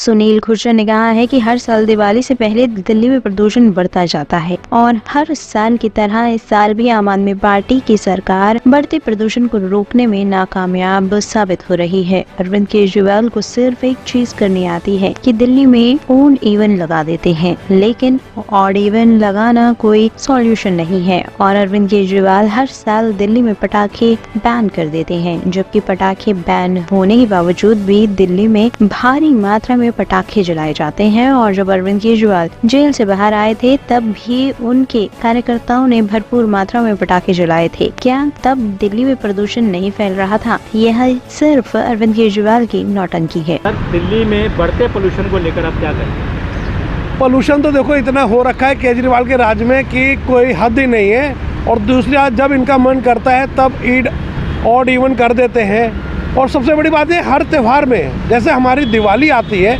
सुनील खुर्शीद ने कहा है कि हर साल दिवाली से पहले दिल्ली में प्रदूषण बढ़ता जाता है और हर साल की तरह इस साल भी आम आदमी पार्टी की सरकार बढ़ते प्रदूषण को रोकने में नाकामयाब साबित हो रही है। अरविंद केजरीवाल को सिर्फ एक चीज करनी आती है कि दिल्ली में ओड इवन लगा देते हैं, लेकिन ऑड इवन लगाना कोई सॉल्यूशन नहीं है और अरविंद केजरीवाल हर साल दिल्ली में पटाखे बैन कर देते हैं, जबकि पटाखे बैन होने के बावजूद भी दिल्ली में भारी मात्रा में पटाखे जलाए जाते हैं। और जब अरविंद केजरीवाल जेल से बाहर आए थे तब भी उनके कार्यकर्ताओं ने भरपूर मात्रा में पटाखे जलाए थे। क्या तब दिल्ली में प्रदूषण नहीं फैल रहा था? यह सिर्फ अरविंद केजरीवाल की नौटंकी है। दिल्ली में बढ़ते पोल्यूशन को लेकर आप क्या करें? पोल्यूशन तो देखो इतना हो रखा है केजरीवाल के राज में कि कोई हद ही नहीं है। और दूसरी बात, जब इनका मन करता है तब ऑड इवन कर देते हैं। और सबसे बड़ी बात है, हर त्यौहार में जैसे हमारी दिवाली आती है,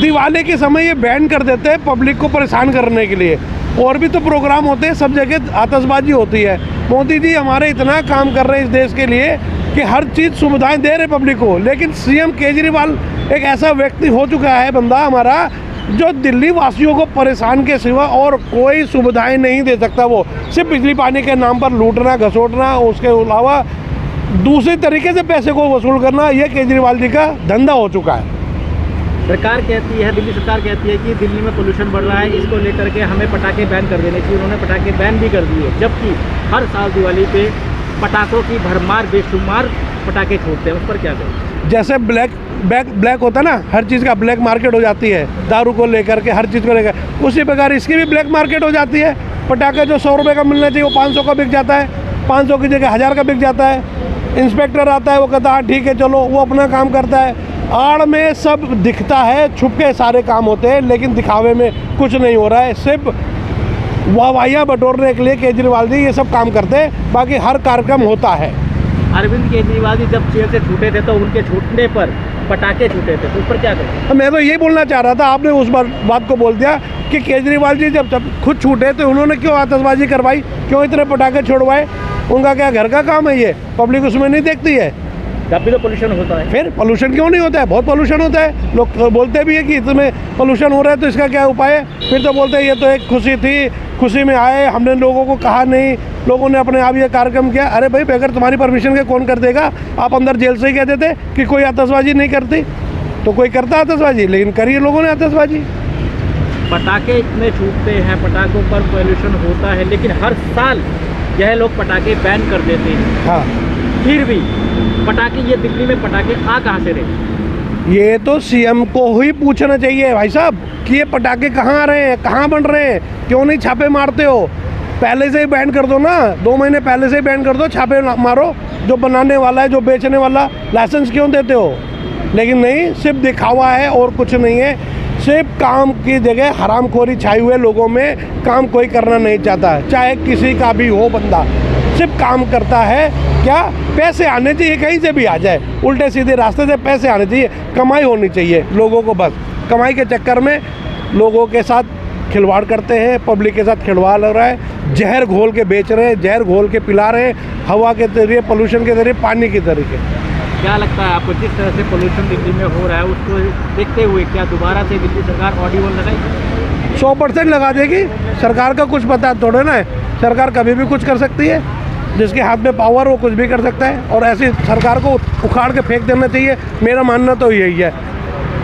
दिवाली के समय ये बैन कर देते हैं पब्लिक को परेशान करने के लिए। और भी तो प्रोग्राम होते हैं, सब जगह आतिशबाजी होती है। मोदी जी हमारे इतना काम कर रहे हैं इस देश के लिए कि हर चीज़ सुविधाएं दे रहे पब्लिक को, लेकिन सीएम केजरीवाल एक ऐसा व्यक्ति हो चुका है बंदा हमारा, जो दिल्ली वासियों को परेशान के सिवा और कोई सुविधाएं नहीं दे सकता। वो सिर्फ बिजली पानी के नाम पर लूटना घसोटना, उसके अलावा दूसरे तरीके से पैसे को वसूल करना, ये केजरीवाल जी का धंधा हो चुका है। सरकार कहती है, दिल्ली सरकार कहती है कि दिल्ली में पोल्यूशन बढ़ रहा है, इसको लेकर के हमें पटाखे बैन कर देने चाहिए। उन्होंने पटाखे बैन भी कर दिए, जबकि हर साल दिवाली पे पटाखों की भरमार बेशुमार पटाखे छूटते हैं। उस पर क्या करें? जैसे ब्लैक होता है ना, हर चीज़ का ब्लैक मार्केट हो जाती है, दारू को लेकर के हर चीज़ को लेकर, उसी प्रकार इसकी भी ब्लैक मार्केट हो जाती है। पटाखे जो 100 रुपये का मिलना चाहिए वो 500 का बिक जाता है, 500 की जगह 1000 का बिक जाता है। इंस्पेक्टर आता है, वो कहता है ठीक है चलो, वो अपना काम करता है। आड़ में सब दिखता है, छुप के सारे काम होते हैं, लेकिन दिखावे में कुछ नहीं हो रहा है। सिर्फ वाहवाहियाँ बटोरने के लिए केजरीवाल जी ये सब काम करते हैं, बाकी हर कार्यक्रम होता है। अरविंद केजरीवाल जी जब जेल से छूटे थे तो उनके छूटने पर पटाखे छूटे थे, तो उस पर क्या करें? तो मैं तो यही बोलना चाह रहा था, आपने उस बात को बोल दिया कि केजरीवाल जी जब खुद छूटे तो उन्होंने क्यों आतिशबाजी करवाई, क्यों इतने पटाखे छोड़वाए? उनका क्या घर का काम है ये? पब्लिक उसमें नहीं देखती है। तब भी तो पोल्यूशन होता है। फिर पोल्यूशन क्यों नहीं होता है? बहुत पोल्यूशन होता है। लोग बोलते भी है कि इसमें पोल्यूशन हो रहा है तो इसका क्या उपाय है? फिर तो बोलते हैं ये तो एक खुशी थी, खुशी में आए, हमने लोगों को कहा नहीं, लोगों ने अपने आप ये कार्यक्रम किया। अरे भाई, बगैर तुम्हारी परमिशन के कौन कर देगा? आप अंदर जेल से ही कह देते कि कोई आतिशबाजी नहीं करती, तो कोई करता आतिशबाजी, लेकिन करिए लोगों ने आतिशबाजी। पटाखे इतने छूटते हैं, पटाखों पर पोल्यूशन होता है, लेकिन हर साल यह लोग पटाखे बैन कर देते हैं। हाँ, फिर भी पटाखे, ये दिल्ली में पटाखे आ कहाँ से रहे? ये तो सीएम को ही पूछना चाहिए भाई साहब कि ये पटाखे कहाँ आ रहे हैं, कहाँ बन रहे हैं, क्यों नहीं छापे मारते हो? पहले से ही बैन कर दो ना, 2 महीने पहले से ही बैन कर दो, छापे मारो। जो बनाने वाला है, जो बेचने वाला, लाइसेंस क्यों देते हो? लेकिन नहीं, सिर्फ दिखावा है और कुछ नहीं है। सिर्फ काम की जगह हरामखोरी छाई हुए लोगों में, काम कोई करना नहीं चाहता है, चाहे किसी का भी हो बंदा, सिर्फ काम करता है। क्या पैसे आने चाहिए, कहीं से भी आ जाए, उल्टे सीधे रास्ते से पैसे आने चाहिए, कमाई होनी चाहिए लोगों को। बस कमाई के चक्कर में लोगों के साथ खिलवाड़ करते हैं, पब्लिक के साथ खिलवाड़ हो रहा है, जहर घोल के बेच रहे हैं, जहर घोल के पिला रहे हैं, हवा के जरिए, पोल्यूशन के जरिए, पानी के तरीके। क्या लगता है आपको, जिस तरह से पोल्यूशन दिल्ली में हो रहा है उसको देखते हुए क्या दोबारा से दिल्ली सरकार ऑड इवन लगाएगी? 100% लगा देगी। सरकार का कुछ पता थोड़ा ना है, सरकार कभी भी कुछ कर सकती है, जिसके हाथ में पावर वो कुछ भी कर सकता है। और ऐसी सरकार को उखाड़ के फेंक देना चाहिए, मेरा मानना तो यही है।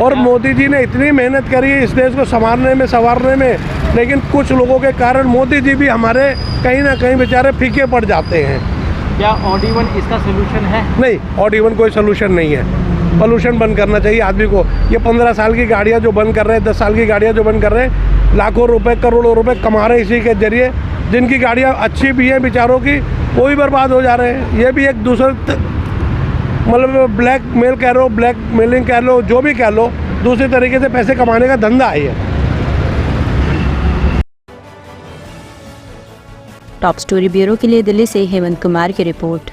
और मोदी जी ने इतनी मेहनत करी है इस देश को संवारने में, लेकिन कुछ लोगों के कारण मोदी जी भी हमारे कहीं ना कहीं बेचारे फीके पड़ जाते हैं। क्या ऑड इवन इसका सोल्यूशन है? नहीं, ऑड इवन कोई सोल्यूशन नहीं है। पोल्यूशन बंद करना चाहिए आदमी को। ये 15 साल की गाड़ियाँ जो बंद कर रहे हैं, 10 साल की गाड़ियाँ जो बंद कर रहे हैं, लाखों रुपए करोड़ों रुपए कमा रहे हैं इसी के जरिए। जिनकी गाड़ियाँ अच्छी भी हैं बेचारों की, वो भी बर्बाद हो जा रहे हैं। ये भी एक दूसरे मतलब ब्लैक मेल कह लो, ब्लैक मेलिंग कह लो, जो भी कह लो, दूसरे तरीके से पैसे कमाने का धंधा है ये। टॉप स्टोरी ब्यूरो के लिए दिल्ली से हेमंत कुमार की रिपोर्ट।